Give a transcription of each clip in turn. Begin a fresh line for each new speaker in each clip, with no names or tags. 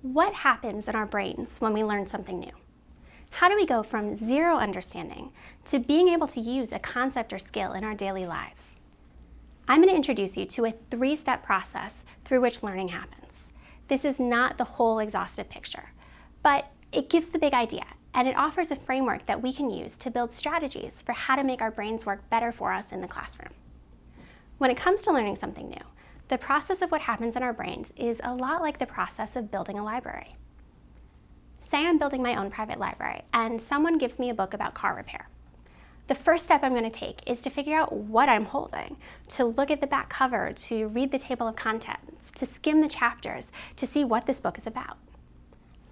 What happens in our brains when we learn something new? How do we go from zero understanding to being able to use a concept or skill in our daily lives? I'm going to introduce you to a 3-step process through which learning happens. This is not the whole exhaustive picture, but it gives the big idea, and it offers a framework that we can use to build strategies for how to make our brains work better for us in the classroom. When it comes to learning something new, the process of what happens in our brains is a lot like the process of building a library. Say I'm building my own private library and someone gives me a book about car repair. The first step I'm going to take is to figure out what I'm holding, to look at the back cover, to read the table of contents, to skim the chapters, to see what this book is about.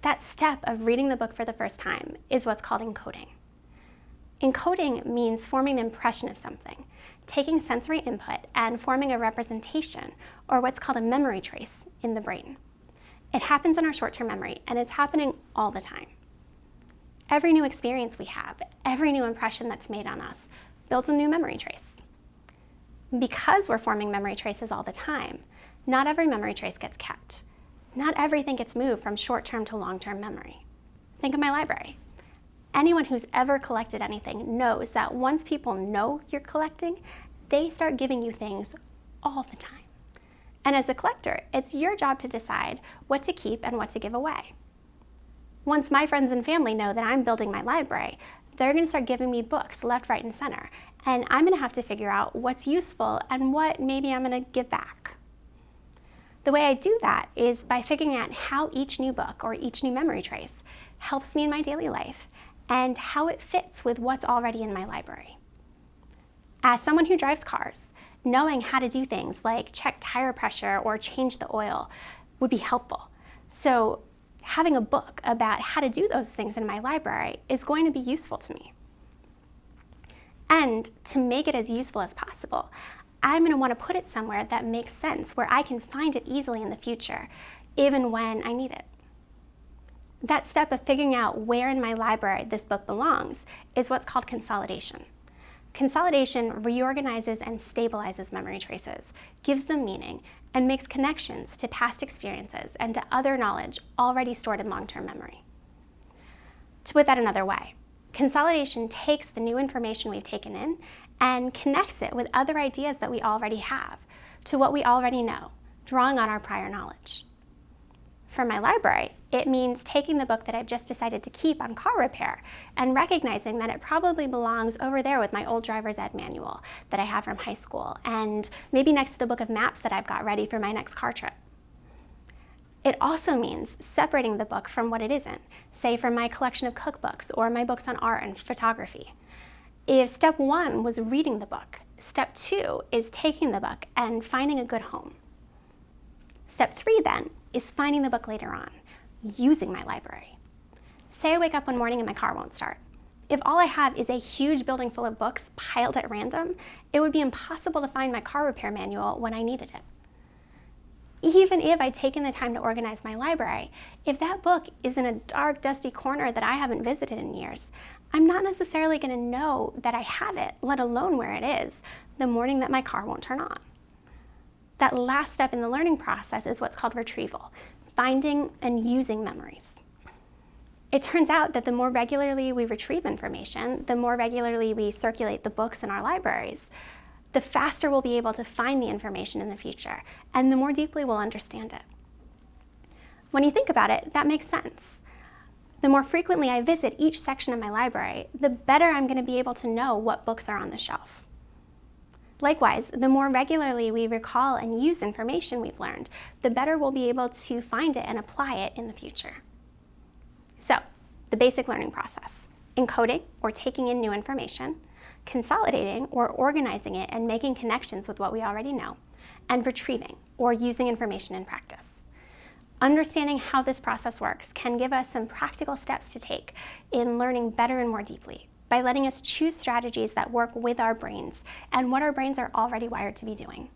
That step of reading the book for the first time is what's called encoding. Encoding means forming an impression of something, taking sensory input and forming a representation, or what's called a memory trace, in the brain. It happens in our short-term memory, and it's happening all the time. Every new experience we have, every new impression that's made on us, builds a new memory trace. Because we're forming memory traces all the time, not every memory trace gets kept. Not everything gets moved from short-term to long-term memory. Think of my library. Anyone who's ever collected anything knows that once people know you're collecting, they start giving you things all the time. And as a collector, it's your job to decide what to keep and what to give away. Once my friends and family know that I'm building my library, they're going to start giving me books left, right, and center. And I'm going to have to figure out what's useful and what maybe I'm going to give back. The way I do that is by figuring out how each new book or each new memory trace helps me in my daily life and how it fits with what's already in my library. As someone who drives cars, knowing how to do things like check tire pressure or change the oil would be helpful. So having a book about how to do those things in my library is going to be useful to me. And to make it as useful as possible, I'm going to want to put it somewhere that makes sense, where I can find it easily in the future, even when I need it. That step of figuring out where in my library this book belongs is what's called consolidation. Consolidation reorganizes and stabilizes memory traces, gives them meaning, and makes connections to past experiences and to other knowledge already stored in long-term memory. To put that another way, consolidation takes the new information we've taken in and connects it with other ideas that we already have to what we already know, drawing on our prior knowledge. For my library, it means taking the book that I've just decided to keep on car repair and recognizing that it probably belongs over there with my old driver's ed manual that I have from high school, and maybe next to the book of maps that I've got ready for my next car trip. It also means separating the book from what it isn't, say from my collection of cookbooks or my books on art and photography. If step 1 was reading the book, step 2 is taking the book and finding a good home. Step 3 then is finding the book later on, using my library. Say I wake up one morning and my car won't start. If all I have is a huge building full of books piled at random, it would be impossible to find my car repair manual when I needed it. Even if I'd taken the time to organize my library, if that book is in a dark, dusty corner that I haven't visited in years, I'm not necessarily going to know that I have it, let alone where it is, the morning that my car won't turn on. That last step in the learning process is what's called retrieval, finding and using memories. It turns out that the more regularly we retrieve information, the more regularly we circulate the books in our libraries, the faster we'll be able to find the information in the future, and the more deeply we'll understand it. When you think about it, that makes sense. The more frequently I visit each section of my library, the better I'm going to be able to know what books are on the shelf. Likewise, the more regularly we recall and use information we've learned, the better we'll be able to find it and apply it in the future. So, the basic learning process: encoding, or taking in new information; consolidating, or organizing it and making connections with what we already know; and retrieving, or using information in practice. Understanding how this process works can give us some practical steps to take in learning better and more deeply, by letting us choose strategies that work with our brains and what our brains are already wired to be doing.